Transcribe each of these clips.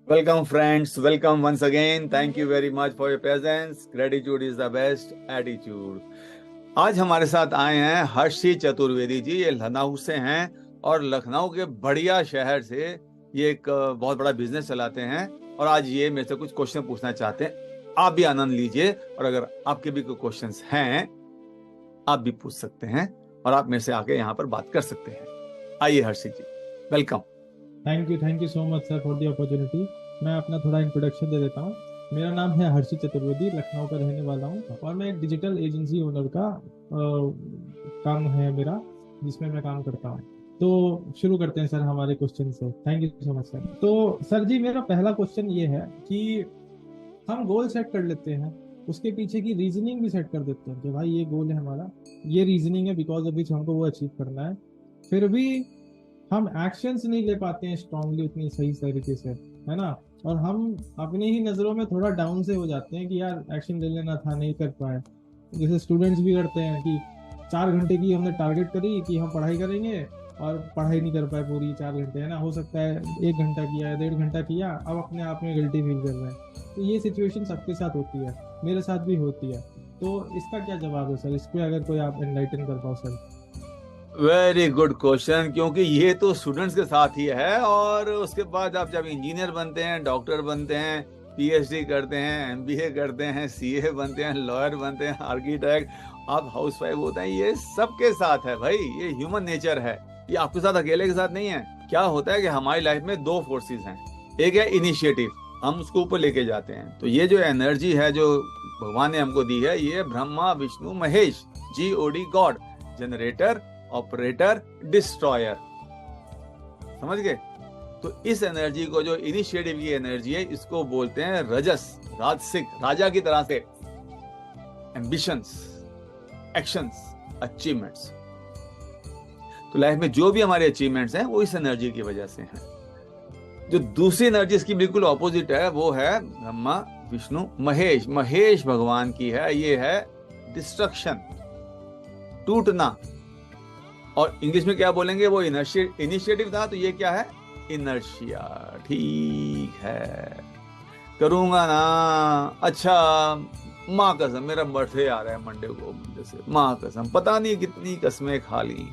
Welcome, friends. Welcome once again. Thank you very much for your presence. Gratitude is the best attitude. आज हमारे साथ आए हैं हर्षी चतुर्वेदी जी। ये लखनऊ से हैं और लखनऊ के बढ़िया शहर से ये एक बहुत बड़ा बिजनेस चलाते हैं। और आज ये मेरे से कुछ क्वेश्चन पूछना चाहते हैं। आप भी आनंद लीजिए और अगर आपके भी कोई क्वेश्चंस हैं आप भी पूछ सकते हैं और आप मेरे से आके यहाँ पर बात कर सकते हैं। आइए Harshi ji, welcome. Thank you so much sir for the opportunity. मैं अपना थोड़ा इंट्रोडक्शन दे देता हूँ। मेरा नाम है हर्षी चतुर्वेदी, लखनऊ का रहने वाला हूँ और मैं एक डिजिटल एजेंसी ओनर का काम है मेरा, जिसमें मैं काम करता हूँ। तो शुरू करते हैं सर हमारे क्वेश्चन से। Thank you so much sir. तो सर जी, मेरा पहला क्वेश्चन ये है कि हम गोल सेट कर लेते हैं, उसके पीछे की रीजनिंग भी सेट कर देते हैं कि भाई ये गोल है हमारा, ये रीजनिंग है बिकॉज ऑफ विच हमको वो अचीव करना है। फिर भी हम एक्शंस नहीं ले पाते हैं स्ट्रांगली उतनी सही तरीके से, है ना। और हम अपनी ही नज़रों में थोड़ा डाउन से हो जाते हैं कि यार एक्शन ले लेना था, नहीं कर पाए। जैसे स्टूडेंट्स भी करते हैं कि 4 घंटे की हमने टारगेट करी कि हम पढ़ाई करेंगे और पढ़ाई नहीं कर पाए पूरी 4 घंटे, है ना। हो सकता है 1 घंटा किया या 1.5 घंटा किया, अब अपने आप में गिल्टी फील कर रहे हैं। तो ये सिचुएशन सबके साथ होती है, मेरे साथ भी होती है। तो इसका क्या जवाब है सर? इस पर अगर कोई आप एनलाइटन कर पाओ सर। वेरी गुड क्वेश्चन, क्योंकि ये तो स्टूडेंट्स के साथ ही है। और उसके बाद आप जब इंजीनियर बनते हैं, डॉक्टर बनते हैं, पीएचडी करते हैं, एमबीए करते हैं, सीए बनते हैं, लॉयर बनते हैं, आर्किटेक्ट, आप हाउसवाइफ होते हैं, ये सबके साथ है भाई। ये ह्यूमन नेचर है, ये आपके साथ अकेले के साथ नहीं है। क्या होता है कि हमारी लाइफ में दो फोर्सेस हैं। एक है इनिशिएटिव, हम उसको ऊपर लेके जाते हैं। तो ये जो एनर्जी है जो भगवान ने हमको दी है, ये Brahma Vishnu Mahesh, GOD God, generator, operator, destroyer, समझ गए। तो इस एनर्जी को, जो इनिशिएटिव की एनर्जी है, इसको बोलते हैं रजस, राजसिक, राजा की तरह से। Ambitions, actions, achievements. तो लाइफ में जो भी हमारे अचीवमेंट्स हैं वो इस एनर्जी की वजह से हैं। जो दूसरी एनर्जी इसकी बिल्कुल ऑपोजिट है, वो है ब्रह्मा विष्णु महेश। महेश भगवान की है, ये है डिस्ट्रक्शन, टूटना। और इंग्लिश में क्या बोलेंगे, वो इनिशिएटिव था, तो ये क्या है, इनर्शिया। ठीक है, करूंगा ना। अच्छा, माँ कसम, मेरा बर्थडे आ रहा है मंडे को, मंडे से माँ कसम पता नहीं कितनी कसमें खा ली,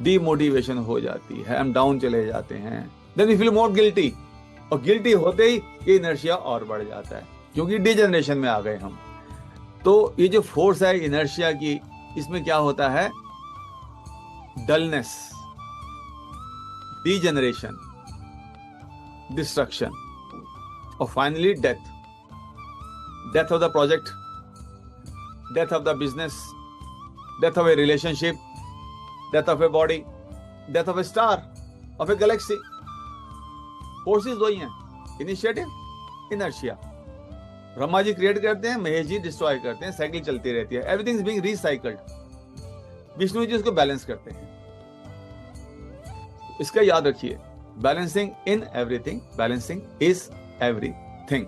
डीमोटिवेशन हो जाती है, हम डाउन चले जाते हैं, then we feel more guilty. और गिल्टी होते ही ये इनर्शिया और बढ़ जाता है, क्योंकि डिजनरेशन में आ गए हम। तो ये जो फोर्स है इनर्शिया की, इसमें क्या होता है, डलनेस, डीजनरेशन, डिस्ट्रक्शन और finally death. Death of the project, death of the business, death of A relationship, death of a body, death of A star, of A Galaxy. Forces दो ही हैं, initiative, inertia. Brahma ji create करते हैं, Mahesh ji destroy करते हैं, cycle चलती रहती है, everything is being recycled. Vishnu ji उसको बैलेंस करते हैं। इसका याद रखिए, balancing in everything, balancing is everything.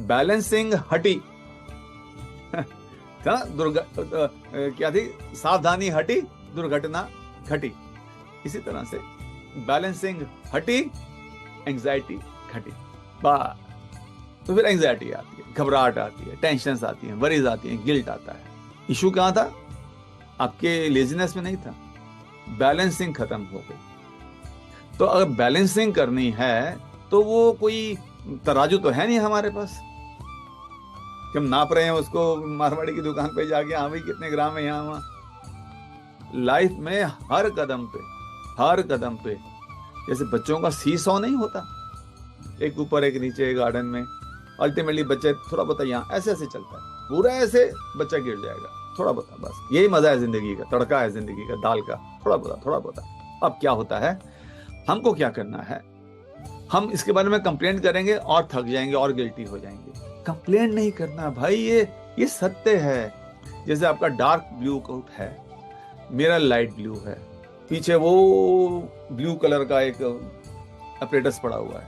Balancing हटी था, क्या थी, सावधानी हटी, दुर्घटना घटी। इसी तरह से बैलेंसिंग हटी, एंजाइटी घटी। तो फिर एंजाइटी आती है, घबराहट आती है, टेंशन आती है, वरीज आती है, गिल्ट आता है। इशू कहां था, आपके लेजीनेस में नहीं था, बैलेंसिंग खत्म हो गई। तो अगर बैलेंसिंग करनी है तो वो कोई तराजू तो है नहीं हमारे पास कि हम नाप रहे हैं उसको मारवाड़ी की दुकान पे जाके, हाँ भाई कितने ग्राम है यहाँ वहां। लाइफ में हर कदम पे जैसे बच्चों का सीसॉ नहीं होता, एक ऊपर एक नीचे गार्डन में, अल्टीमेटली बच्चे थोड़ा बहुत यहाँ ऐसे ऐसे चलता है, पूरा ऐसे बच्चा गिर जाएगा, थोड़ा बहुत। बस यही मजा है जिंदगी का, तड़का है जिंदगी का, दाल का, थोड़ा बहुत। अब क्या होता है, हमको क्या करना है, हम इसके बारे में कंप्लेंट करेंगे और थक जाएंगे और गिल्टी हो जाएंगे। कंप्लेंट नहीं करना भाई, ये सत्य है। जैसे आपका डार्क ब्लू कोट है, मेरा लाइट ब्लू है, पीछे वो ब्लू कलर का एक अपरेटस पड़ा हुआ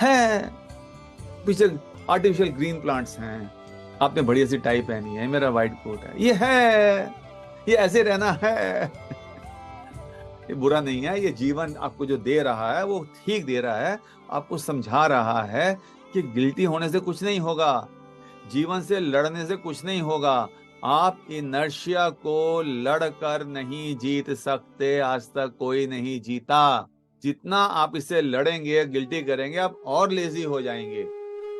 है, पीछे आर्टिफिशियल ग्रीन प्लांट्स हैं, आपने बढ़िया सी टाई पहनी है, मेरा व्हाइट कोट है, ये ऐसे रहना है। ये बुरा नहीं है, ये जीवन आपको जो दे रहा है वो ठीक दे रहा है, आपको समझा रहा है कि गिल्टी होने से कुछ नहीं होगा, जीवन से लड़ने से कुछ नहीं होगा। आप इनर्शिया को लड़कर नहीं जीत सकते, आज तक कोई नहीं जीता। जितना आप इससे लड़ेंगे, गिल्टी करेंगे, आप और लेजी हो जाएंगे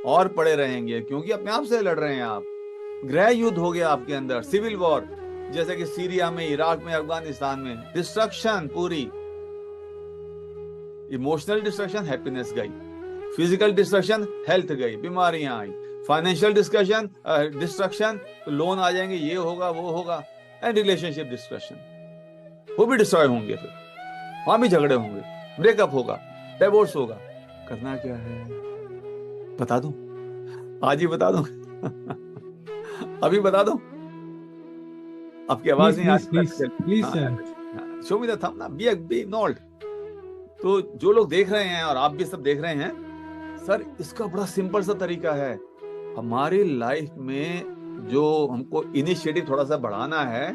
और पड़े रहेंगे, क्योंकि अपने आप से लड़ रहे हैं आप। गृह युद्ध हो गया आपके अंदर, सिविल वॉर, जैसे कि सीरिया में, इराक में, अफगानिस्तान में, डिस्ट्रक्शन पूरी। इमोशनल डिस्ट्रक्शन, हैप्पीनेस गई, फिजिकल डिस्ट्रक्शन, हेल्थ गई, बीमारियां आई, फाइनेंशियल डिस्ट्रक्शन, तो लोन आ जाएंगे, ये होगा वो होगा, एंड रिलेशनशिप डिस्ट्रक्शन, वो भी डिस्ट्रॉय होंगे, फिर वहां भी झगड़े होंगे, ब्रेकअप होगा, डिवोर्स होगा। करना क्या है बता दूं? आज ही बता दूं? अभी बता दूं? आपकी आवाज नहीं आ please sir, show me the thumb ना, बी इग्नोर्ड। तो जो लोग देख रहे हैं और आप भी सब देख रहे हैं, सर इसका बड़ा सिंपल सा तरीका है। हमारी लाइफ में जो हमको इनिशिएटिव थोड़ा सा बढ़ाना है,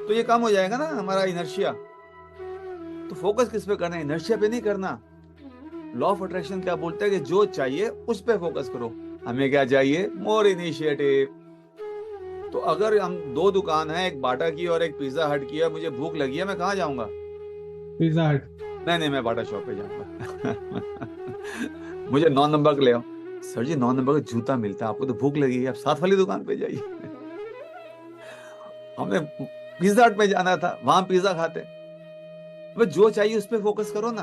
तो ये काम हो जाएगा ना, हमारा इनर्शिया। तो फोकस किस पे करना है? इनर्शिया पे नहीं करना। लॉ ऑफ अट्रैक्शन क्या बोलता है कि जो चाहिए उस पे फोकस करो। हमें क्या चाहिए? मोर इनिशिएटिव। तो अगर हम दो दुकान है, एक बाटा की और एक पिज्जा हट की है, मुझे भूख लगी है, मैं कहाँ जाऊंगा? पिज्जा हट। नहीं, मैं बाटा शॉप पे जाऊंगा। मुझे 9 नंबर का ले आओ। सर जी 9 नंबर का जूता मिलता है, आपको तो भूख लगी है, आप 7 वाली दुकान पे जाइए। हमने पिज्जा हट में जाना था, वहां पिज्जा खाते। अब जो चाहिए उस पे फोकस करो ना।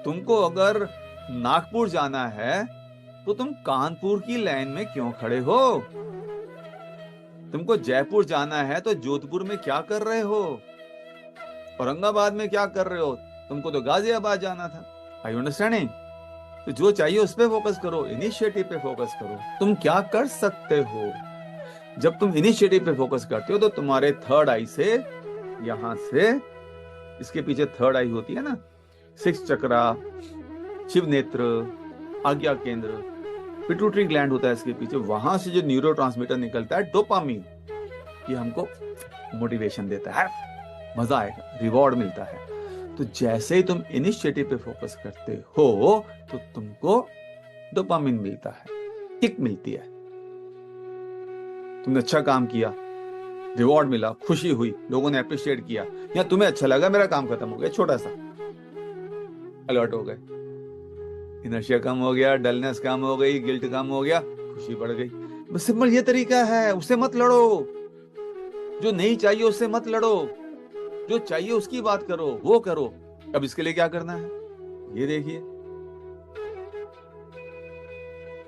तुमको अगर नागपुर जाना है तो तुम कानपुर की लाइन में क्यों खड़े हो? तुमको जयपुर जाना है तो जोधपुर में क्या कर रहे हो? औरंगाबाद में क्या कर रहे हो? तुमको तो गाजियाबाद जाना था। आई अंडरस्टैंडिंग? तो जो चाहिए उस पे फोकस करो, इनिशिएटिव पे फोकस करो। तुम क्या कर सकते हो? जब तुम इनिशिएटिव पे फोकस करते हो तो तुम्हारे थर्ड आई से, यहां से, इसके पीछे थर्ड आई होती है ना, 6 चक्रा, शिव नेत्र, आज्ञा केंद्र, पिट्यूटरी ग्लैंड होता है इसके पीछे, वहां से जो न्यूरोट्रांसमीटर निकलता है डोपामीन, ये हमको मोटिवेशन देता है, मजा आएगा, रिवॉर्ड मिलता है। तो जैसे ही तुम इनिशिएटिव पे फोकस करते हो तो तुमको डोपामीन मिलता है, किक मिलती है। तुमने अच्छा काम किया, रिवॉर्ड मिला, खुशी हुई, लोगों ने अप्रिशिएट किया, या तुम्हें अच्छा लगा, मेरा काम खत्म हो गया, छोटा सा, अलर्ट हो गए, इनर्शिया कम हो गया, डलनेस कम हो गई, गिल्ट कम हो गया, खुशी बढ़ गई। बस सिंपल ये तरीका है। उससे मत लड़ो, जो नहीं चाहिए उससे मत लड़ो, जो चाहिए उसकी बात करो, वो करो। अब इसके लिए क्या करना है ये देखिए।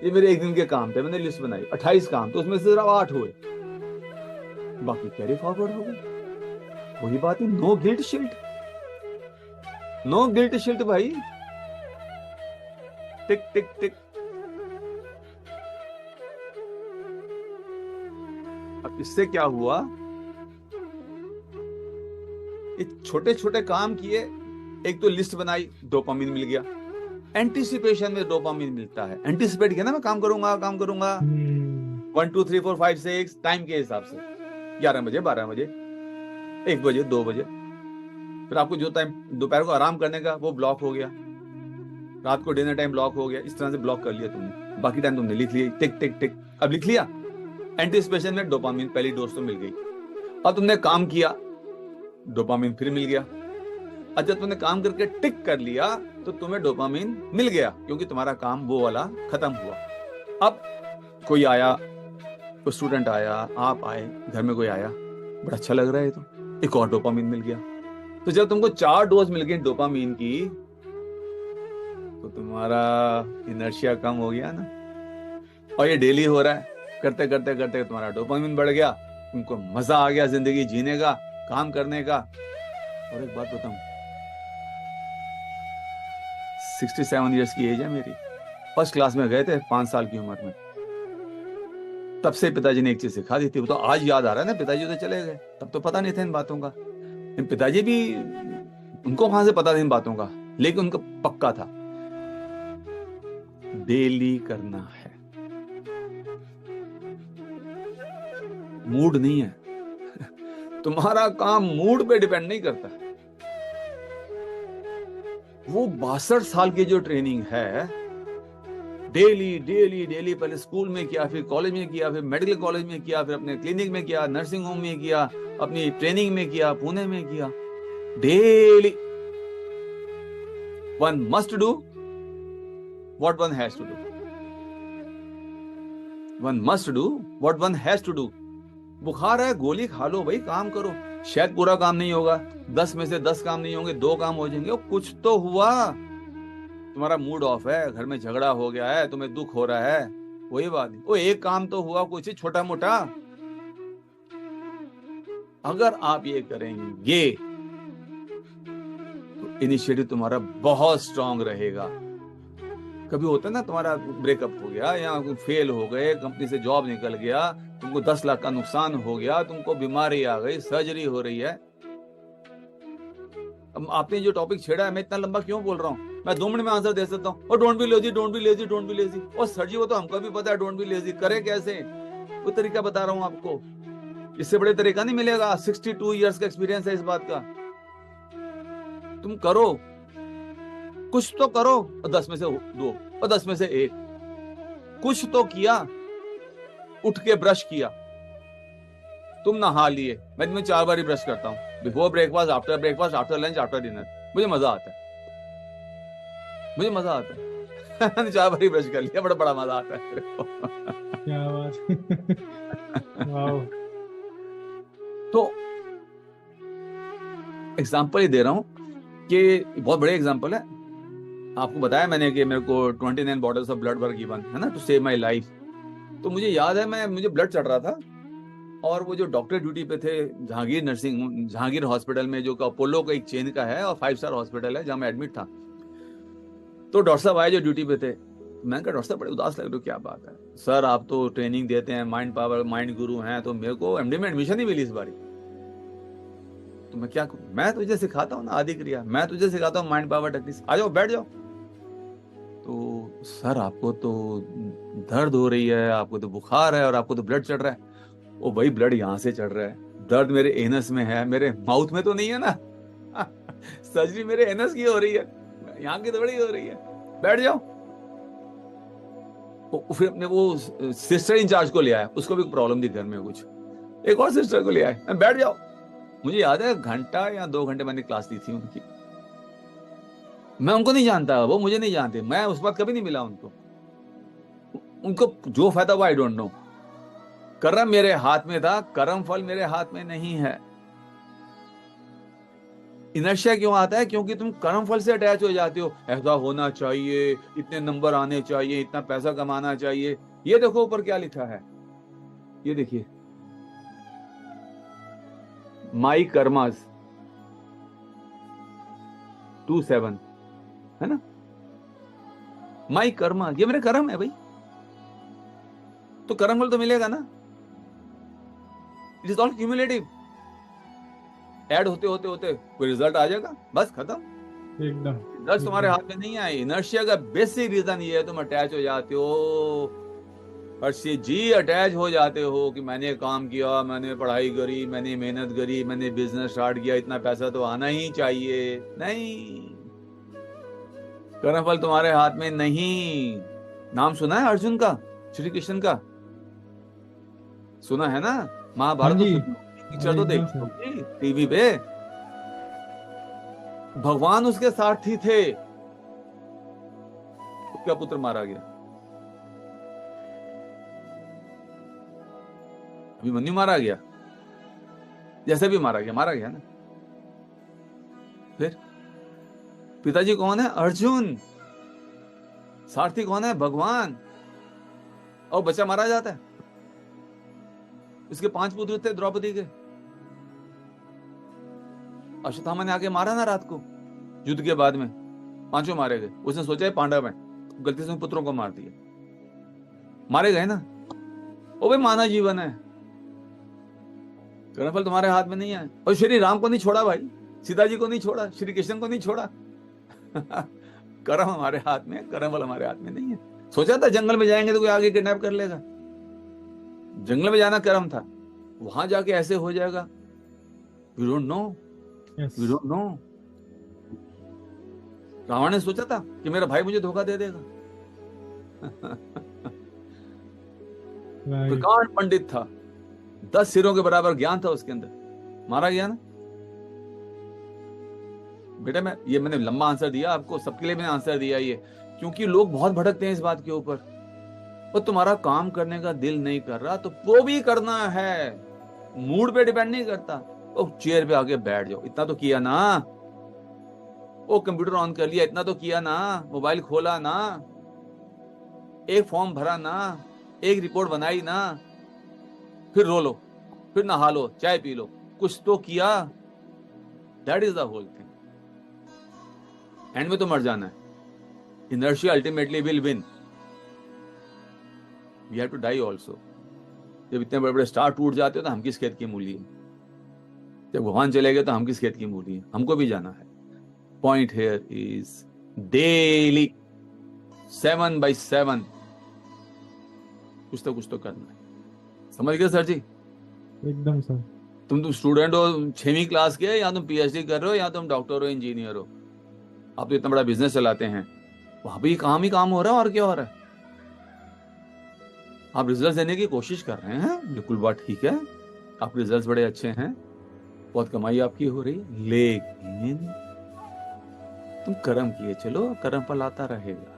ये मेरे एक दिन के काम थे, मैंने लिस्ट बनाई 28 काम, तो उसमें से सिर्फ 8 हुए, बाकी कैरी फॉरवर्ड हो गए। वही बात है, नो गिल्ट शिल्ट, नो गिल्ट शिल्ट भाई। टिक टिक टिक। अब इससे क्या हुआ? ये छोटे छोटे काम किए, एक तो लिस्ट बनाई, डोपामिन मिल गया। एंटिसिपेशन में डोपामिन मिलता है, एंटिसिपेट किया ना, मैं काम करूंगा 1 2 3 4 5 6 टाइम के हिसाब से, 11 बजे, 12 बजे, 1 बजे, 2 बजे। फिर आपको जो टाइम दोपहर को आराम करने का वो ब्लॉक हो गया, रात को डिनर टाइम ब्लॉक हो गया। इस तरह से ब्लॉक कर लिया तुमने, बाकी टाइम तुमने लिख लिया, टिक टिक टिक। अब लिख लिया, एंटिसिपेशन में डोपामिन पहली डोज तो मिल गई। अब तुमने काम किया, डोपामिन फिर मिल गया। अच्छा, तुमने काम करके टिक कर लिया तो तुम्हें डोपामिन मिल गया, क्योंकि तुम्हारा काम वो वाला खत्म हुआ। अब कोई आया, कोई स्टूडेंट आया, आप आए, घर में कोई आया, बड़ा अच्छा लग रहा है, तो एक और डोपामिन मिल गया। तो जब तुमको 4 डोज मिल गई डोपामिन की, तो तुम्हारा इनर्शिया कम हो गया ना। और ये डेली हो रहा है, करते करते करते तुम्हारा डोपामिन बढ़ गया, तुमको मजा आ गया जिंदगी जीने का, काम करने का। और एक बात बताऊं, 67 इयर्स की एज है मेरी। फर्स्ट क्लास में गए थे 5 साल की उम्र में, तब से पिताजी ने एक चीज सिखा दी थी, वो तो आज याद आ रहा है ना। पिताजी तो चले गए, तब तो पता नहीं था इन बातों का। पिताजी भी, उनको कहां से पता था इन बातों का, लेकिन उनका पक्का था, डेली करना है। मूड नहीं है। तुम्हारा काम मूड पे डिपेंड नहीं करता, वो 62 साल की जो ट्रेनिंग है, डेली डेली डेली, पहले स्कूल में किया, फिर कॉलेज में किया, फिर मेडिकल कॉलेज में किया, फिर अपने क्लिनिक में किया, नर्सिंग होम में किया, अपनी ट्रेनिंग में किया, पुणे में किया, daily. One must do what one has to do. One must do what one has to do. बुखार है, गोली खा लो भाई, काम करो। शायद पूरा काम नहीं होगा, 10 में से 10 काम नहीं होंगे, 2 काम हो जाएंगे, कुछ तो हुआ। तुम्हारा मूड ऑफ है, घर में झगड़ा हो गया है, तुम्हें दुख हो रहा है, वही बात नहीं, वो एक काम तो हुआ, कुछ छोटा मोटा। अगर आप ये करेंगे तो इनिशिएटिव तुम्हारा बहुत स्ट्रांग रहेगा। कभी होता है ना, तुम्हारा ब्रेकअप हो गया या फेल हो गए, कंपनी से जॉब निकल गया, तुमको 10 लाख का नुकसान हो गया, तुमको बीमारी आ गई, सर्जरी हो रही है। अब आपने जो टॉपिक छेड़ा है, मैं इतना लंबा क्यों बोल रहा हूँ? मैं 2 मिनट में आंसर दे सकता हूँ, और don't be lazy, don't be lazy, don't be lazy. और सर जी वो तो हमको भी पता है, डोंट बी लेजी, करे कैसे? वो तरीका बता रहा हूँ आपको, इससे बड़े तरीका नहीं मिलेगा। 62 इयर्स का एक्सपीरियंस है इस बात का। तुम करो, कुछ तो करो, और 10 में से 2 और 10 में से 1, कुछ तो किया। उठ के ब्रश किया, तुम नहा लिए। मैं दिन में 4 बार ही ब्रश करता हूँ, before breakfast, after lunch, after dinner. मुझे मजा आता है, मुझे मजा आता है। मैंने 4 बार ही ब्रश कर लिया, बड़ा बड़ा मजा आता है। क्या बात। वाओ। तो एग्जाम्पल ही दे रहा हूँ कि बहुत बड़े एग्जाम्पल है। आपको बताया मैंने कि मेरे को 29 bottles of blood were given, है ना, टू सेव माय लाइफ। तो मुझे याद है, मुझे ब्लड चढ़ रहा था, और वो जो डॉक्टर ड्यूटी पे थे जहांगीर हॉस्पिटल में, जो अपोलो का एक चेन का है और 5 स्टार हॉस्पिटल है, जहां मैं एडमिट था। तो डॉक्टर साहब आए जो ड्यूटी पे थे। मैंने कहा, डॉक्टर साहब बड़े उदास लग रहे हो, क्या बात है? सर आप तो ट्रेनिंग देते हैं, माइंड पावर, माइंड गुरु हैं, तो मेरे को एमडी में एडमिशन नहीं मिली इस बारी, तो मैं क्या करूं? मैं तुझे सिखाता हूँ ना आदि क्रिया, मैं तुझे सिखाता हूँ माइंड पावर टेक्निक्स, आ जाओ बैठ जाओ। तो सर आपको तो दर्द हो रही है, आपको तो बुखार है, और आपको तो ब्लड चढ़ रहा है। ओ भाई, ब्लड यहाँ से चढ़ रहा है, दर्द मेरे एनस में है, मेरे माउथ में तो नहीं है ना। सर्जरी मेरे एनस की हो रही है, यहाँ की थोड़ी हो रही है, बैठ जाओ। फिर अपने वो सिस्टर इंचार्ज को ले आया, उसको भी प्रॉब्लम थी घर में कुछ, एक और सिस्टर को ले आया, बैठ जाओ। मुझे याद है 1 घंटा या 2 घंटे मैंने क्लास ली थी उनकी। मैं उनको नहीं जानता, वो मुझे नहीं जानते, मैं उस वक्त कभी नहीं मिला उनको। उनको जो फायदा हुआ आई डोंट नो। कर्म मेरे हाथ में था, कर्म फल मेरे हाथ में नहीं है। इनर्शिया क्यों आता है? क्योंकि तुम कर्म फल से अटैच हो जाते हो, ऐसा होना चाहिए, इतने नंबर आने चाहिए, इतना पैसा कमाना चाहिए। ये देखो ऊपर क्या लिखा है, ये देखिए, माई कर्मास 27, है ना, माई कर्मा, ये मेरे कर्म है भाई, तो कर्म फल तो मिलेगा ना। It is all cumulative, add होते होते होते कोई रिजल्ट आ जाएगा, बस खत्म। एकदम रिजल्ट तुम्हारे हाथ में नहीं आए। इनर्शिया का बेसिक रीजन ये है, तुम अटैच हो जाते हो, हर्षित जी अटैच हो जाते हो कि मैंने काम किया, मैंने पढ़ाई करी, मैंने मेहनत करी, मैंने बिजनेस स्टार्ट किया, इतना पैसा तो आना ही चाहिए। नहीं, कर्मफल तुम्हारे हाथ में नहीं। नाम सुना है अर्जुन का, श्री कृष्ण का? सुना है ना? महाभारत तो पिक्चर तो देखी टीवी पे, भगवान उसके सारथी थे, उसका पुत्र मारा गया, अभिमन्यु मारा गया, जैसे भी मारा गया ना। फिर पिताजी कौन है? अर्जुन। सारथी कौन है? भगवान। और बच्चा मारा जाता है। इसके 5 पुत्र थे द्रौपदी के, अश्वत्थामा ने आके मारा ना रात को युद्ध के बाद में, 5 मारे गए। उसने सोचा है पांडव है, गलती से पुत्रों को मार दिया, मारे गए ना। वो भी मानव जीवन है, कर्मफल तुम्हारे हाथ में नहीं है। और श्री राम को नहीं छोड़ा भाई, सीता जी को नहीं छोड़ा, श्री कृष्ण को नहीं छोड़ा। कर्म हमारे हाथ में, कर्मफल हमारे हाथ में नहीं है। सोचा था जंगल में जाएंगे तो कोई आगे किडनैप कर लेगा, जंगल में जाना कर्म था, वहां जाके ऐसे हो जाएगा। We don't know, we don't know. Ravan ने सोचा था कि मेरा भाई मुझे धोखा दे देगा? राइट। प्रकांड पंडित था, 10 सिरों के बराबर ज्ञान था उसके अंदर, मारा गया ना। बेटा मैंने लंबा आंसर दिया आपको, सबके लिए मैंने आंसर दिया ये, क्योंकि लोग बहुत भटकते हैं इस बात के ऊपर। और तुम्हारा काम करने का दिल नहीं कर रहा तो वो भी करना है, मूड पे डिपेंड नहीं करता। तो चेयर पे आके बैठ जाओ, इतना तो किया ना। वो कंप्यूटर ऑन कर लिया, इतना तो किया ना। मोबाइल खोला ना, एक फॉर्म भरा ना, एक रिपोर्ट बनाई ना, फिर रो लो, फिर नहा लो, चाय पी लो, कुछ तो किया। That is the whole thing. End में तो मर जाना है। Inertia ultimately will win. We have to die also. जब इतने बड़े बड़े स्टार टूट जाते हो तो हम किस खेत की मूली है? जब भगवान चले गए तो हम किस खेत की मूली है? हमको भी जाना है। पॉइंट हियर इज डेली 7/7 कुछ तो करना है। समझ गए सर जी? एकदम सर। तुम स्टूडेंट हो 6वीं क्लास के, या तुम पीएचडी कर रहे हो, या तुम डॉक्टर हो, इंजीनियर हो, आप तो इतना बड़ा बिजनेस चलाते हैं, वहां भी काम ही काम हो रहा है। और क्या हो रहा है? आप रिजल्ट देने की कोशिश कर रहे हैं, बिल्कुल बात ठीक है, आपके रिजल्ट बड़े अच्छे हैं, बहुत कमाई आपकी हो रही है, लेकिन तुम कर्म किए चलो, कर्म फल आता रहेगा।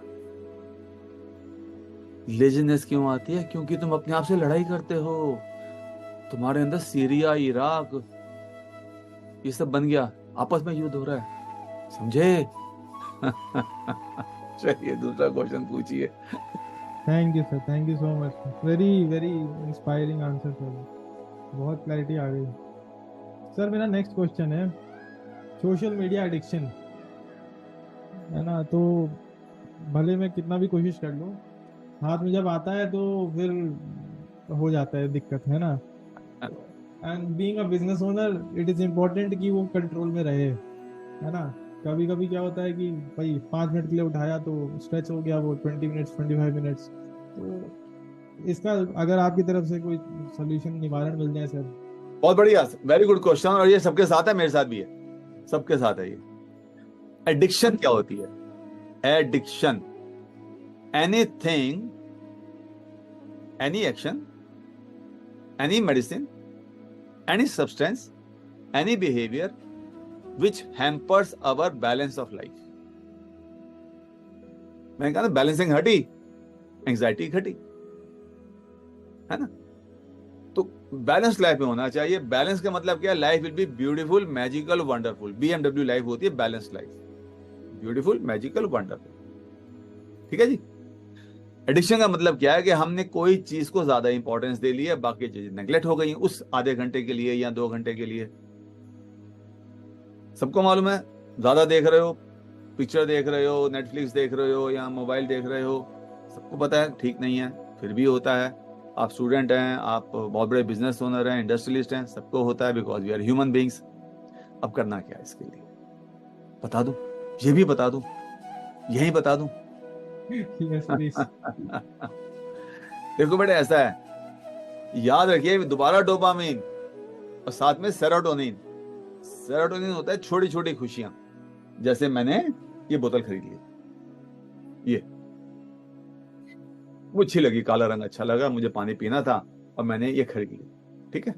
लेजीनेस क्यों आती है? क्योंकि तुम अपने आप से लड़ाई करते हो। तुम्हारे अंदर सीरिया, इराक, ये सब बन गया, आपस में युद्ध हो रहा है, समझे? चलिए दूसरा क्वेश्चन पूछिए। Thank you sir, thank you so much. Very very inspiring answer sir, बहुत क्लैरिटी आ गई। सर मेरा नेक्स्ट क्वेश्चन है, सोशल मीडिया एडिक्शन है ना, तो भले मैं कितना भी कोशिश कर लूँ, हाथ में जब आता है तो फिर हो जाता है दिक्कत, है ना। And being a business owner it is important कि वो कंट्रोल में रहे, है ना। कभी कभी क्या होता है कि भाई 5 मिनट के लिए उठाया तो स्ट्रेच हो गया वो 20 मिनट्स 25 मिनट्स। तो इसका अगर आपकी तरफ से कोई सोल्यूशन, निवारण मिल जाए सर। बहुत बढ़िया, वेरी गुड क्वेश्चन। और ये सबके साथ है, मेरे साथ भी है, सबके साथ है ये। एडिक्शन क्या होती है? Addiction, anything, any action, any medicine, any substance, any behaviour which hampers our balance of life। मैंने कहा ना, बैलेंसिंग हटी, एंजाइटी घटी, है ना। तो बैलेंस लाइफ में होना चाहिए। बैलेंस का मतलब क्या है? Life will be beautiful, magical, wonderful. BMW life होती है balance life, beautiful, magical, wonderful. ठीक है जी। एडिक्शन का मतलब क्या है? कि हमने कोई चीज को ज्यादा इंपॉर्टेंस दे ली है, बाकी चीजें नेग्लेक्ट हो गई उस आधे घंटे के लिए या 2 घंटे के लिए। सबको मालूम है, ज्यादा देख रहे हो, पिक्चर देख रहे हो, नेटफ्लिक्स देख रहे हो, या मोबाइल देख रहे हो, सबको पता है ठीक नहीं है, फिर भी होता है। आप स्टूडेंट हैं, आप बहुत बड़े बिजनेस ओनर हैं, इंडस्ट्रियलिस्ट हैं, सबको होता है, because we are human beings. अब करना क्या है इसके लिए? बता दूं? ये भी बता दूं? यही बता दूं? Yes please. देखो बेटे, ऐसा है, याद रखिए, दोबारा डोपामिन और साथ में सेरोटोनिन। सेरोटोनिन होता है छोटी छोटी खुशियां। जैसे मैंने ये बोतल खरीद ली, ये वो अच्छी लगी, काला रंग अच्छा लगा, मुझे पानी पीना था और मैंने ये खरीद ली, ठीक है।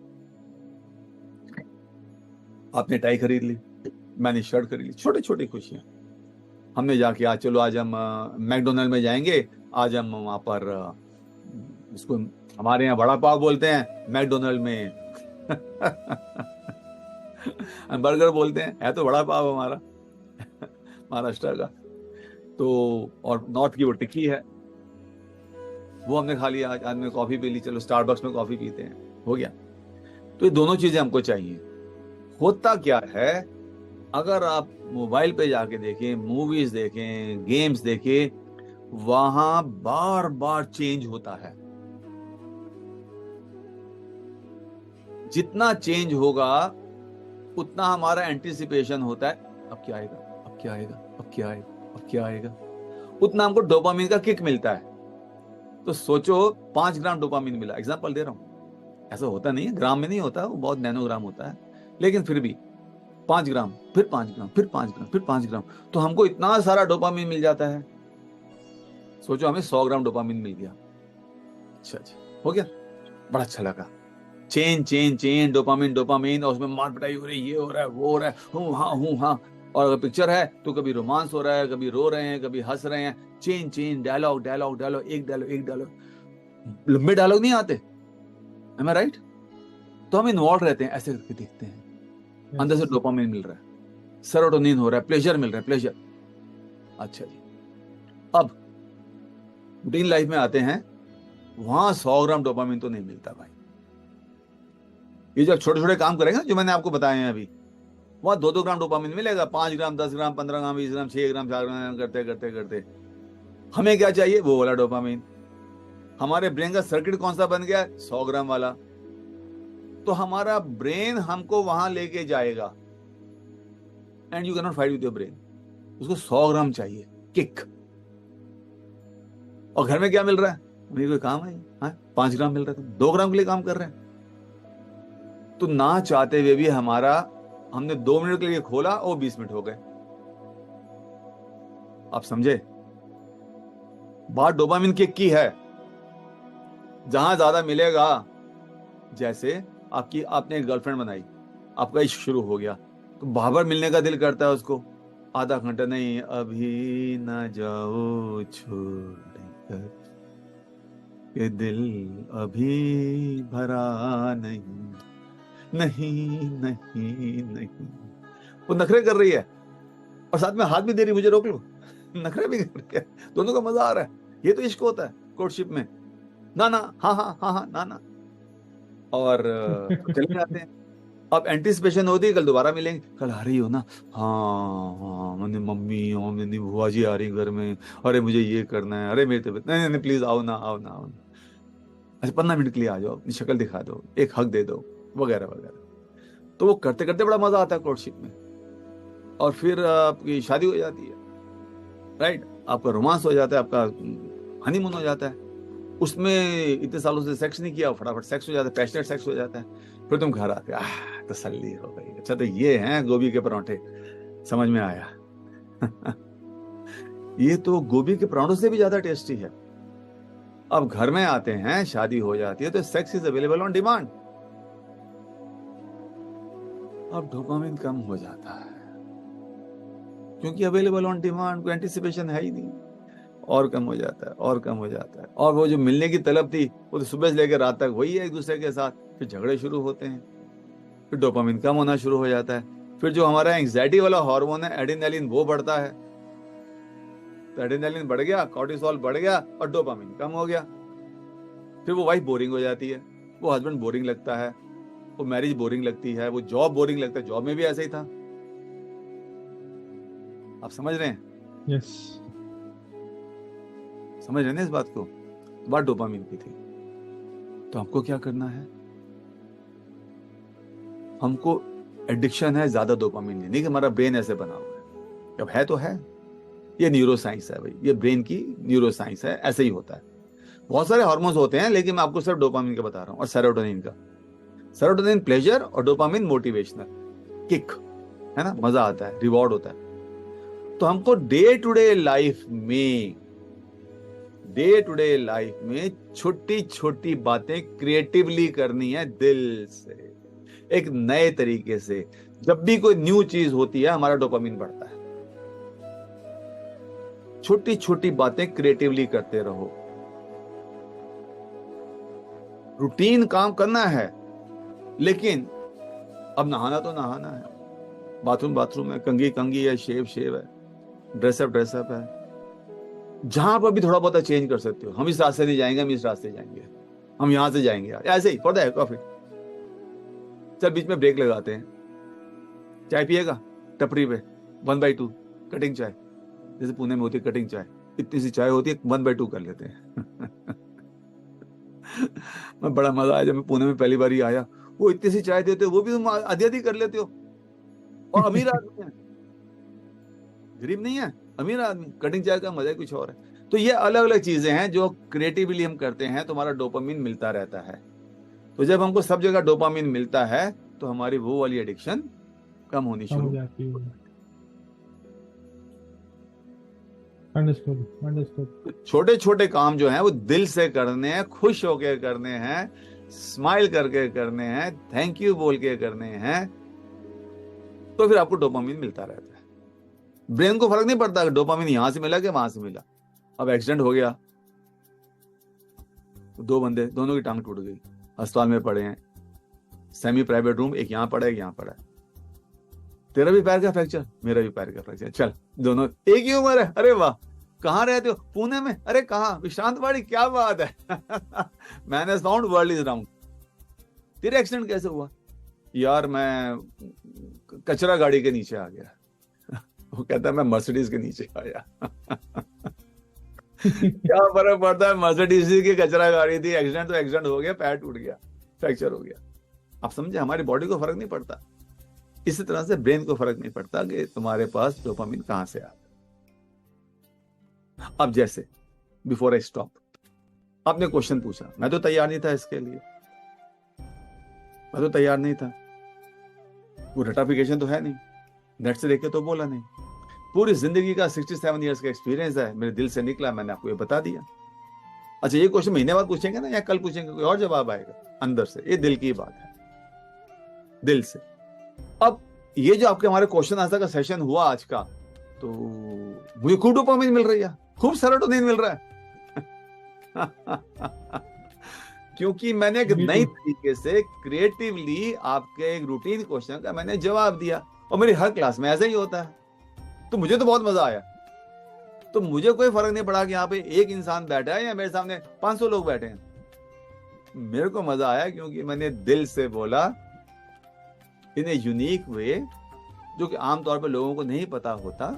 आपने टाई खरीद ली, मैंने शर्ट खरीद ली, छोटी छोटी खुशियां। हमने जाके आज चलो, आज हम मैकडोनल्ड में जाएंगे, आज हम वहां पर इसको हमारे यहाँ वड़ा पाव बोलते हैं, मैकडोनल्ड में हम बर्गर बोलते हैं, है तो वड़ा पाव हमारा महाराष्ट्र का। तो और नॉर्थ की वो टिक्की है, वो हमने खा लिया। आज में कॉफी पी ली, चलो स्टारबक्स में कॉफी पीते हैं, हो गया। तो ये दोनों चीजें हमको चाहिए। होता क्या है, अगर आप मोबाइल पे जाके देखें, मूवीज देखें, गेम्स देखें, वहां बार बार चेंज होता है। जितना चेंज होगा उतना हमारा एंटिसिपेशन होता है, अब क्या आएगा, अब क्या आएगा, अब क्या आएगा, अब क्या आएगा। उतना हमको डोपामिन का किक मिलता है। तो सोचो 5 ग्राम डोपामिन मिला, एग्जांपल दे रहा हूं, ऐसा होता नहीं है, ग्राम में नहीं होता, वो बहुत नैनोग्राम होता है, लेकिन फिर भी 5 ग्राम, फिर 5 ग्राम, फिर 5 ग्राम, फिर 5 ग्राम, तो हमको इतना सारा डोपामिन मिल जाता है। सोचो हमें 100 ग्राम डोपामिन मिल गया। अच्छा अच्छा, हो गया, बड़ा अच्छा लगा। Chain chain chain, dopamine dopamine, और उसमें मार पिटाई हो रही है, ये हो रहा है, वो हो रहा है, हूँ हाँ। और अगर पिक्चर है तो कभी रोमांस हो रहा है, कभी रो रहे हैं, कभी हंस रहे हैं। Chain chain, dialogue dialogue dialogue, एक डायलॉग एक डायलॉग, लंबे डायलॉग नहीं आते, एम आई राइट? तो हम इन्वॉल्व रहते हैं, ऐसे करके देखते हैं, अंदर से यस डोपामिन मिल रहा है, सेरोटोनिन हो रहा है, प्लेजर मिल रहा है, प्लेजर। अच्छा जी, अब रूटीन लाइफ में आते हैं, वहां 100 ग्राम डोपामिन तो नहीं मिलता भाई। ये जो छोटे छोटे काम करेंगे ना, जो मैंने आपको बताए हैं अभी, वहां 2-2 ग्राम डोपामिन मिलेगा, 5 ग्राम, 10 ग्राम, 15 ग्राम, 20 ग्राम, 6 ग्राम, 4 ग्राम, करते करते करते हमें क्या चाहिए, वो वाला डोपामिन। हमारे ब्रेन का सर्किट कौन सा बन गया, 100 ग्राम वाला। तो हमारा ब्रेन हमको वहां लेके जाएगा, and you can not fight with your brain. उसको 100 ग्राम चाहिए, किक। और घर में क्या मिल रहा है, मुझे कोई काम है, हाँ 5 ग्राम मिल रहा है, 2 ग्राम के लिए काम कर रहे हैं। तो ना चाहते हुए भी हमारा, हमने 2 मिनट के लिए खोला और 20 मिनट हो गए। आप समझे, बात डोपामिन किक की है। जहां ज्यादा मिलेगा, जैसे आपने एक गर्लफ्रेंड बनाई, आपका इश्क शुरू हो गया, तो बार मिलने का दिल करता है उसको, आधा घंटा नहीं, अभी ना जाओ छोड़कर, ये दिल अभी भरा नहीं, नहीं नहीं नहीं। वो नखरे कर रही है और साथ में हाथ भी दे रही, मुझे रोक लो, नखरे भी कर रही है, दोनों का मजा आ रहा है। ये तो इश्क होता है कोर्टशिप में, ना ना, हाँ हाँ हाँ हाँ, ना ना, और चले जाते हैं। अब एंटिसिपेशन होती है, कल दोबारा मिलेंगे, कल आ रही हो ना, हाँ हाँ, मैंने मम्मी और मेरी बुआ जी आ रही घर में, अरे मुझे ये करना है, अरे मेरी तबीयत, नहीं नहीं प्लीज आओ ना, आओ ना, आओ ना, अच्छा 15 मिनट के लिए आ जाओ, अपनी शक्ल दिखा दो, एक हक दे दो, वगैरह वगैरह। तो वो करते करते बड़ा मजा आता है कोर्टशिप में, और फिर आपकी शादी हो जाती है, राइट, आपका रोमांस हो जाता है, आपका हनीमून हो जाता है। उसमें इतने सालों से सेक्स नहीं किया, फटाफट सेक्स हो जाता है, पैशनेट सेक्स हो जाता है। फिर तुम घर आते, तसल्ली हो गई, अच्छा तो ये हैं गोभी के परांठे, समझ में आया। ये तो गोभी के परांठों से भी ज्यादा टेस्टी है। अब घर में आते हैं, शादी हो जाती है, तो sex is available on demand. अब डोपामिन कम हो जाता है, क्योंकि अवेलेबल ऑन डिमांड, कोई एंटिसिपेशन है ही नहीं, और कम हो जाता है, और कम हो जाता है। और वो जो मिलने की तलब थी, वो तो सुबह से लेकर रात तक वही है एक दूसरे के साथ, फिर झगड़े शुरू होते हैं, फिर डोपामिन कम होना शुरू हो जाता है। फिर जो हमारा एंग्जाइटी वाला हार्मोन है एड्रेनालिन, वो बढ़ता है, तो एड्रेनालिन बढ़ गया, कॉर्टिसोल बढ़ गया, और डोपामिन कम हो गया। फिर वो वाइफ बोरिंग हो जाती है, वो हस्बैंड बोरिंग लगता है, वो मैरिज बोरिंग लगती है, वो जॉब बोरिंग लगता है, जॉब में भी ऐसा ही था। आप समझ रहे हैं? यस समझ रहे हैं ना इस बात को? बात डोपामिन की थी। तो हमको क्या करना है, हमको एडिक्शन है ज्यादा डोपामिन लेने की, हमारा ब्रेन ऐसे बना हुआ है, अब है तो है, ये न्यूरो साइंस है भाई, ये ब्रेन की न्यूरो साइंस है, ऐसे ही होता है। बहुत सारे हार्मोन्स होते हैं, लेकिन मैं आपको सिर्फ डोपामिन का बता रहा हूँ, और सेरोटोनिन का। सेरोटोनिन प्लेजर, और डोपामिन मोटिवेशनल, किक, है ना, मजा आता है, रिवॉर्ड होता है। तो हमको डे टू डे लाइफ में छोटी छोटी बातें क्रिएटिवली करनी है, दिल से, एक नए तरीके से। जब भी कोई न्यू चीज होती है, हमारा डोपामिन बढ़ता है। छोटी छोटी बातें क्रिएटिवली करते रहो, रूटीन काम करना है, लेकिन अब नहाना तो नहाना है, बाथरूम है, कंघी कंघी है, शेव है, ड्रेसअप है। जहां पर भी थोड़ा बहुत चेंज कर सकते हो, हम इस रास्ते नहीं जाएंगे, हम इस रास्ते जाएंगे, हम यहां से जाएंगे यार, ऐसे ही for the heck of it. चल बीच में ब्रेक लगाते हैं, चाय पिएगा टपरी पे, 1/2 कटिंग चाय, जैसे पुणे में होती है कटिंग चाय, इतनी सी चाय होती है, 1/2 कर लेते हैं। मैं बड़ा मजा आया जब मैं पुणे में पहली बार ही आया, वो इतनी सी चाय देते हो, वो भी तुम आधी आधी कर लेते हो, और अमीर आदमी है, गरीब नहीं है, अमीर आदमी, कटिंग चाय का मजा ही कुछ और है। तो ये अलग अलग चीजें हैं जो क्रिएटिवली हम करते हैं, तो हमारा डोपामिन मिलता रहता है। तो जब हमको सब जगह डोपामिन मिलता है, तो हमारी वो वाली एडिक्शन कम होनी कम हो शुरू। जाती है। Understood understood. छोटे छोटे काम जो हैं वो दिल से करने हैं, खुश होकर करने हैं, स्माइल करके करने हैं, थैंक यू बोल के करने हैं, तो फिर आपको डोपामिन मिलता रहता है। ब्रेन को फर्क नहीं पड़ता कि डोपामिन यहां से मिला कि वहां से मिला। अब एक्सीडेंट हो गया, दो बंदे, दोनों की टांग टूट गई, अस्पताल में पड़े हैं, सेमी प्राइवेट रूम, एक यहाँ पड़ा है, एक यहाँ पड़ा है। तेरा भी पैर का फ्रैक्चर, मेरा भी पैर का फ्रैक्चर, चल दोनों एक ही उम्र है, अरे वाह, कहाँ रहते हो, पुणे में, अरे कहाँ, विश्रांतवाड़ी, क्या बात है। मैंने साउंड वर्ल्ड इज राउंड। तेरा एक्सीडेंट कैसे हुआ? यार मैं कचरा गाड़ी के नीचे आ गया। वो कहता है मैं मर्सिडीज के नीचे आया। क्या फर्क पड़ता है, मर्सिडीज की कचरा गाड़ी थी, एक्सीडेंट तो एक्सीडेंट हो गया, पैर टूट गया, फ्रैक्चर हो गया। आप समझे, हमारी बॉडी को फर्क नहीं पड़ता। इसी तरह से ब्रेन को फर्क नहीं पड़ता कि तुम्हारे पास डोपामिन कहां से आता। अब जैसे बिफोर आई स्टॉप, आपने क्वेश्चन पूछा, मैं तो तैयार नहीं था इसके लिए, मैं तो तैयार नहीं था, वो रटाफिकेशन तो है नहीं, नेट से देख के तो बोला नहीं, पूरी जिंदगी का 67 इयर्स का एक्सपीरियंस है, मेरे दिल से निकला, मैंने आपको ये बता दिया। अच्छा, ये क्वेश्चन महीने बाद पूछेंगे ना, या कल पूछेंगे, कोई और जवाब आएगा अंदर से, ये दिल की बात है, दिल से। अब ये जो आपके हमारे क्वेश्चन आंसर का सेशन हुआ आज का, तो मुझे खूब डोपामिन मिल रही है, खूब सेरोटोनिन मिल रहा है। क्योंकि मैंने एक नई तरीके से क्रिएटिवली आपके एक रूटीन क्वेश्चन का मैंने जवाब दिया, और मेरी हर क्लास में ऐसा ही होता है, तो मुझे तो बहुत मजा आया। तो मुझे कोई फर्क नहीं पड़ा कि यहाँ पे एक इंसान बैठा है या मेरे सामने 500 लोग बैठे हैं, मेरे को मजा आया क्योंकि मैंने दिल से बोला इन ए यूनिक वे, जो कि आमतौर पर लोगों को नहीं पता होता।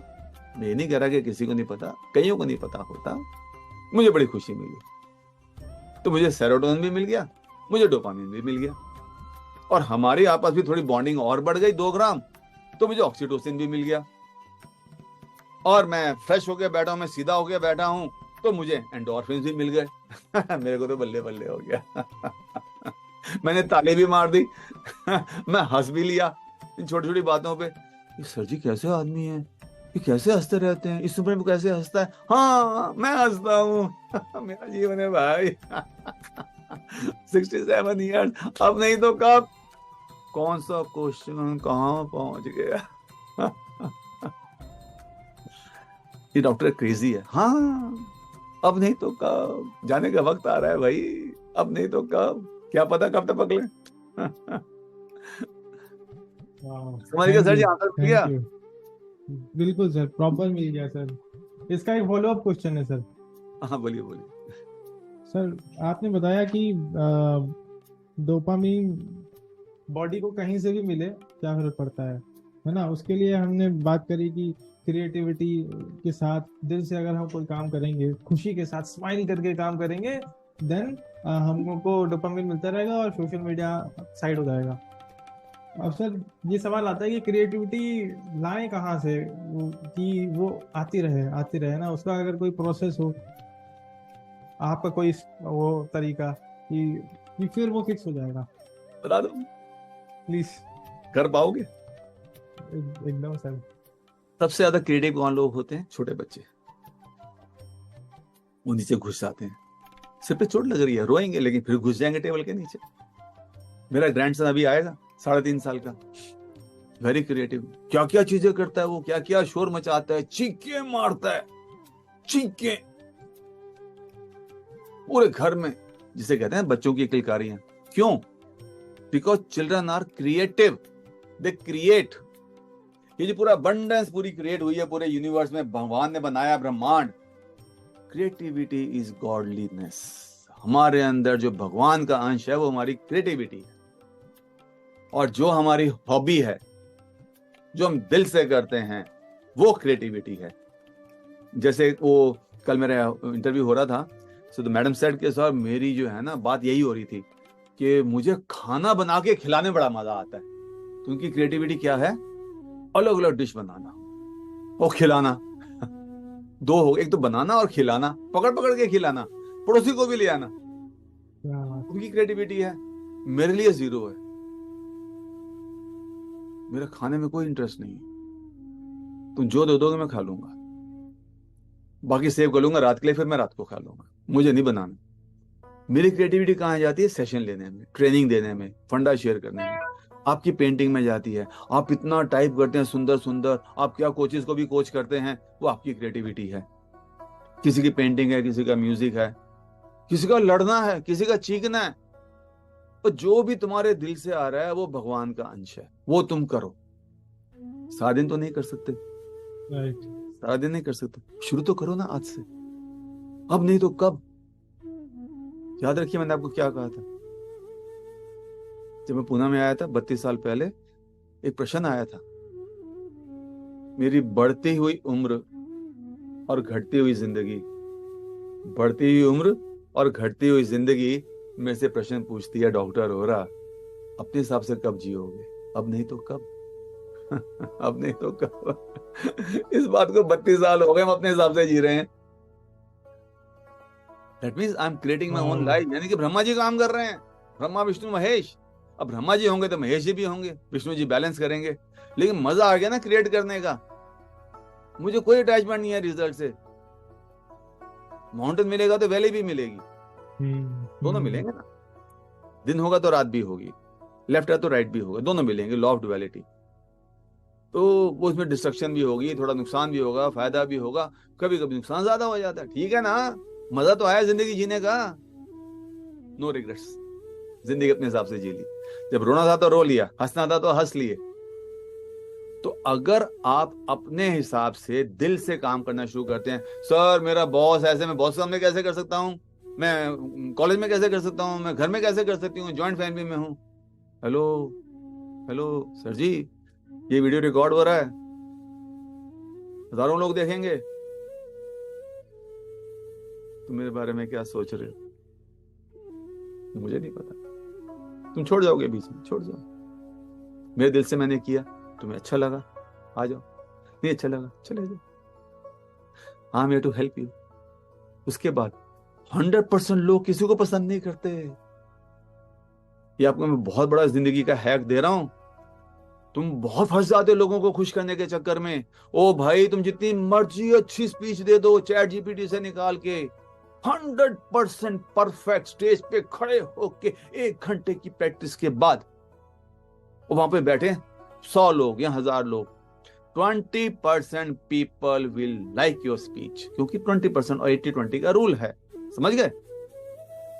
मैं ये नहीं कह रहा कि किसी को नहीं पता, कईयों को नहीं पता होता। मुझे बड़ी खुशी मिली, तो मुझे सेरोटोनिन भी मिल गया, मुझे डोपामिन भी मिल गया, और हमारी आपस में थोड़ी बॉन्डिंग और बढ़ गई 2 ग्राम, तो मुझे ऑक्सीटोसिन भी मिल गया, और मैं फ्रेश होकर बैठा हूं, मैं सीधा होकर बैठा हूं, तो मुझे एंडोर्फिन भी मिल गए। मेरे को तो बल्ले बल्ले हो गया। मैंने ताली भी मार दी। मैं हंस भी लिया इन छोटी छोटी बातों पे। ये सर जी कैसे आदमी है, ये कैसे हंसते रहते हैं, इस उम्र में कैसे हंसता है। हाँ मैं हंसता हूँ, मेरा जीवन है भाई। 67 ईयर्स, अब नहीं तो कब। कौन सा क्वेश्चन कहाँ पहुंच गया। ये डॉक्टर क्रेजी है। हाँ, अब नहीं तो कब, जाने का वक्त आ रहा है भाई, अब नहीं तो कब, क्या पता कब तक पकड़े। समझ गया सर जी, आंसर मिल गया। बिल्कुल सर, प्रॉपर मिल गया सर। इसका एक फॉलो अप क्वेश्चन है सर। हाँ बोलिए बोलिए। सर आपने बताया कि डोपामीन बॉडी को कहीं से भी मिले क्या फर्क पड़ता है ना। उसके लिए हमने बात करी कि क्रिएटिविटी के साथ दिल से अगर हम कोई काम करेंगे, खुशी के साथ स्माइल करके काम करेंगे, देन हमको डोपामिन मिलता रहेगा और सोशल मीडिया साइड हो जाएगा। अब सर ये सवाल आता है कि क्रिएटिविटी लाएं कहाँ से, कि वो आती रहे ना, उसका अगर कोई प्रोसेस हो, आपका कोई वो तरीका कि फिर वो फिक्स हो जाएगा, बता दो प्लीज। कर पाओगे? एकदम सर। सबसे ज्यादा क्रिएटिव कौन लोग होते हैं? छोटे बच्चे। वो नीचे घुस जाते हैं, सिर पे चोट लग रही है, रोएंगे लेकिन फिर घुस जाएंगे टेबल के नीचे। मेरा ग्रैंडसन अभी आएगा 3.5 साल का, वेरी क्रिएटिव, क्या क्या चीजें करता है वो, क्या क्या शोर मचाता है, चीखे मारता है, चीखे पूरे घर में, जिसे कहते हैं बच्चों की किलकारियां। क्यों? Because children are creative, they create. ये जो पूरा अबंडेंस पूरी क्रिएट हुई है पूरे यूनिवर्स में, भगवान ने बनाया ब्रह्मांड। Creativity is godliness. हमारे अंदर जो भगवान का अंश है वो हमारी क्रिएटिविटी है, और जो हमारी हॉबी है, जो हम दिल से करते हैं, वो क्रिएटिविटी है। जैसे वो कल मेरा इंटरव्यू हो रहा था, तो मैडम सेड के सर मेरी जो है ना बात यही हो रही थी कि मुझे खाना बना के खिलाने में बड़ा मजा आता है। तो उनकी क्रिएटिविटी क्या है? अलग अलग डिश बनाना और खिलाना। 2 हो, एक तो बनाना और खिलाना, पकड़ पकड़ के खिलाना, पड़ोसी को भी ले आना, उनकी क्रिएटिविटी है। मेरे लिए 0 है। मेरा खाने में कोई इंटरेस्ट नहीं है, तुम जो दे दोगे मैं खा लूंगा, बाकी सेव कर लूंगा रात के लिए, फिर मैं रात को खा लूंगा, मुझे नहीं बनाना। मेरी क्रिएटिविटी कहाँ जाती है? सेशन लेने में, ट्रेनिंग देने में, फंडा शेयर करने में, आपकी पेंटिंग में जाती है। आप इतना टाइप करते हैं सुंदर सुंदर, आप क्या कोचेस को भी कोच करते हैं, वो आपकी क्रिएटिविटी है। किसी की पेंटिंग है, किसी का म्यूजिक है, किसी का लड़ना है, किसी का चीखना है, तो जो भी तुम्हारे दिल से आ रहा है वो भगवान का अंश है, वो तुम करो। सारा दिन तो नहीं कर सकते, राइट। सारा दिन नहीं कर सकते, शुरू तो करो ना आज से, अब नहीं तो कब। याद रखिए मैंने आपको क्या कहा था, जब मैं पुणे में आया था 32 साल पहले, एक प्रश्न आया था, मेरी बढ़ती हुई उम्र और घटती हुई जिंदगी, बढ़ती हुई उम्र और घटती हुई जिंदगी मेरे से प्रश्न पूछती है, डॉक्टर हो रहा अपने हिसाब से कब जियोगे, अब नहीं तो कब। अब नहीं तो कब। इस बात को 32 साल हो गए, हम अपने हिसाब से जी रहे हैं। That means I am creating my own life. यानी कि ब्रह्मा जी काम कर रहे हैं, ब्रह्मा विष्णु महेश। अब ब्रह्मा जी होंगे तो महेश जी भी होंगे, विष्णु जी बैलेंस करेंगे। लेकिन मजा आ गया ना क्रिएट करने का, मुझे कोई अटैचमेंट नहीं है रिजल्ट से। माउंटेन मिलेगा तो वैली भी मिलेगी, दोनों मिलेंगे ना। दिन होगा तो रात भी होगी, लेफ्ट है तो राइट भी होगा, दोनों मिलेंगे, लॉ ऑफ डुअलिटी। तो वो उसमें डिस्ट्रक्शन भी होगी, थोड़ा नुकसान भी होगा, फायदा भी होगा, कभी कभी नुकसान ज्यादा हो जाता है, ठीक है ना। मजा तो आया जिंदगी जीने का, नो रिग्रेट्स, जिंदगी अपने हिसाब से जी ली। जब रोना था तो रो लिया, हंसना था तो हंस लिए। तो अगर आप अपने हिसाब से दिल से काम करना शुरू करते हैं, सर मेरा बॉस ऐसे, मैं बॉस के सामने कैसे कर सकता हूँ, मैं कॉलेज में कैसे कर सकता हूँ, मैं घर में कैसे कर सकती हूँ, ज्वाइंट फैमिली में हूँ। हेलो हेलो सर जी, ये वीडियो रिकॉर्ड हो रहा है, हजारों लोग देखेंगे, तुम मेरे बारे में क्या सोच रहे हो मुझे नहीं पता। तुम छोड़ जाओगे, बीच में छोड़ जाओ। मेरे दिल से मैंने किया, तुम्हें अच्छा लगा आ जाओ, नहीं अच्छा लगा चले जाओ, I am here to help you. उसके बाद 100% लोग किसी को पसंद नहीं करते। ये आपको मैं बहुत बड़ा जिंदगी का हैक दे रहा हूं। तुम बहुत फंस जाते हो लोगों को खुश करने के चक्कर में। ओ भाई, तुम जितनी मर्जी अच्छी स्पीच दे दो चैट जीपीटी से निकाल के, 100% परफेक्ट स्टेज पे खड़े होके 1 घंटे की प्रैक्टिस के बाद वहां पे बैठे 100 लोग या 1000 लोग, 20% people will like your speech, क्योंकि 20% और 80-20 का रूल है, समझ गए।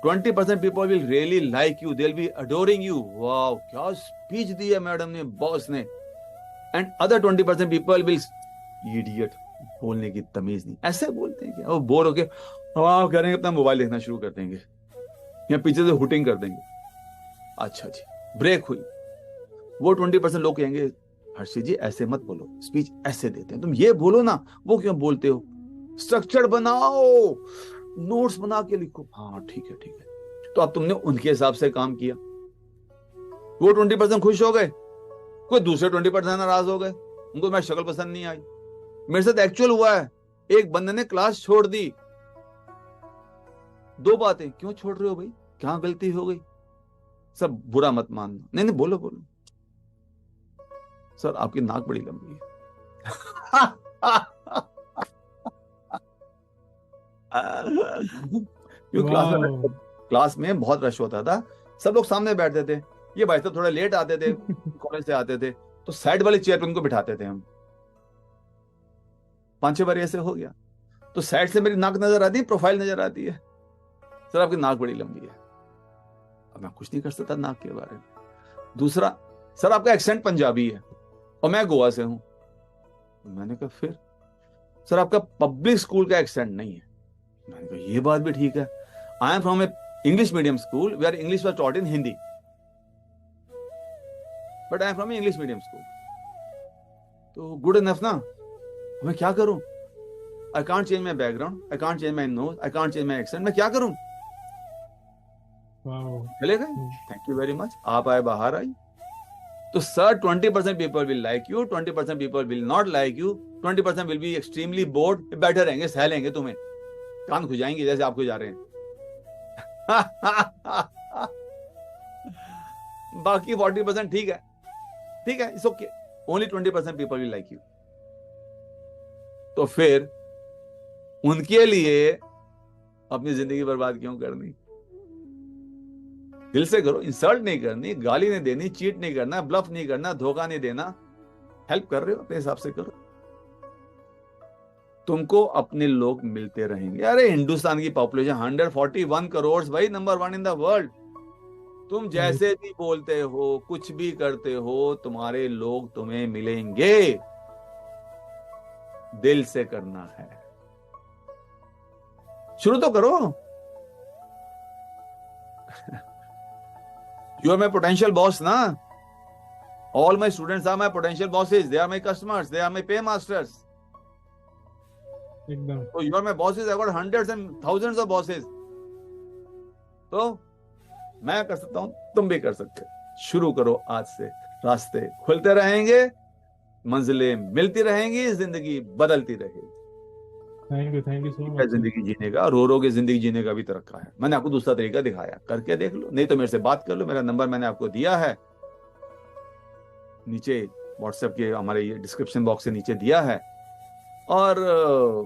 20% people will really like you, they will be adoring you, wow क्या स्पीच दी है मैडम ने, बॉस ने। And other 20% people will, idiot, बोलने की तमीज नहीं, ऐसे बोलते हैं क्या, वो बोर होके हाँ करेंगे, अपना मोबाइल देखना शुरू कर देंगे या पीछे से हुटिंग कर देंगे। अच्छा जी, ब्रेक हुई। वो 20% लोग कहेंगे हर्षित जी ऐसे मत बोलो, स्पीच ऐसे देते हैं, तुम ये बोलो ना, वो क्यों बोलते हो, स्ट्रक्चर बनाओ, नोट्स बना के लिखो। हाँ ठीक है ठीक है। तो अब तुमने उनके हिसाब से काम किया, वो 20% खुश हो गए, कोई दूसरे 20% नाराज हो गए, उनको मेरी शक्ल पसंद नहीं आई। मेरे साथ एक्चुअल हुआ है, एक बंदे ने क्लास छोड़ दी। 2 बातें, क्यों छोड़ रहे हो भाई, क्या गलती हो गई, सब बुरा मत मानना, नहीं नहीं बोलो बोलो, सर आपकी नाक बड़ी लंबी है। क्यों क्लास में बहुत रश होता था, सब लोग सामने बैठते थे, ये भाई साहब थोड़ा लेट आते थे, कॉलेज से आते थे, तो साइड वाली चेयर पे उनको बिठाते थे हम। 5-6 बार ऐसे हो गया, तो साइड से मेरी नाक नजर आती है, प्रोफाइल नजर आती है, सर आपकी नाक बड़ी लंबी है। अब मैं कुछ नहीं कर सकता नाक के बारे में। दूसरा, सर आपका एक्सेंट पंजाबी है और मैं गोवा से हूं। मैंने कहा फिर, सर आपका पब्लिक स्कूल का एक्सेंट नहीं है। मैंने कहा ये बात भी ठीक है, I am from a English medium school where English was taught in Hindi, but I am from a English medium school, तो गुड इनफ ना। मैं क्या करूं, I can't change my background, I can't change my nose, I can't change my accent, मैं क्या करूं। चले गए, थैंक यू वेरी मच, आप आए बाहर आई। तो sir 20% people will like you, 20% people will not like you, 20% will be extremely board, बैठे रहेंगे, सह लेंगे तुम्हें, कान खुजाएंगे जैसे आपको जा रहे हैं। बाकी 40% ठीक है, ठीक है, it's okay, only 20% people will like you. तो फिर उनके लिए अपनी जिंदगी बर्बाद क्यों करनी? दिल से करो, इंसल्ट नहीं करनी, गाली नहीं देनी, चीट नहीं करना, ब्लफ नहीं करना, धोखा नहीं देना, हेल्प कर रहे हो अपने हिसाब से करो, तुमको अपने लोग मिलते रहेंगे। अरे हिंदुस्तान की पॉपुलेशन 141 करोड़ भाई, नंबर 1 इन द वर्ल्ड। तुम जैसे भी बोलते हो, कुछ भी करते हो, तुम्हारे लोग तुम्हें मिलेंगे। दिल से करना है, शुरू तो करो। You are my potential boss ना। All my students are my potential bosses, they are my customers, they are my paymasters. एकदम। So you are my bosses, I got hundreds and thousands of bosses. तो मैं कर सकता हूं, तुम भी कर सकते हो। शुरू करो आज से, रास्ते खुलते रहेंगे, मंजिलें मिलती रहेंगी, जिंदगी बदलती रहेगी। Thank you so much. जिंदगी जीने का, रो रो के जिंदगी जीने का भी तरीका है। मैंने आपको दूसरा तरीका दिखाया, करके देख लो, नहीं तो मेरे से बात कर लो। मेरा नंबर मैंने आपको दिया है नीचे, व्हाट्सएप के हमारे ये डिस्क्रिप्शन बॉक्स से नीचे दिया है। और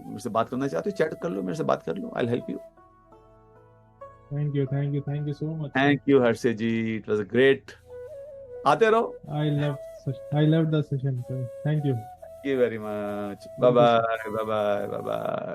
मेरे से बात करना चाहते हो, चैट कर लो, मेरे से बात कर लो, I will help you. Thank you so much. Thank you Harshit ji, it was great. आते रहो। I love the session sir, thank you very much. Bye bye bye bye bye bye.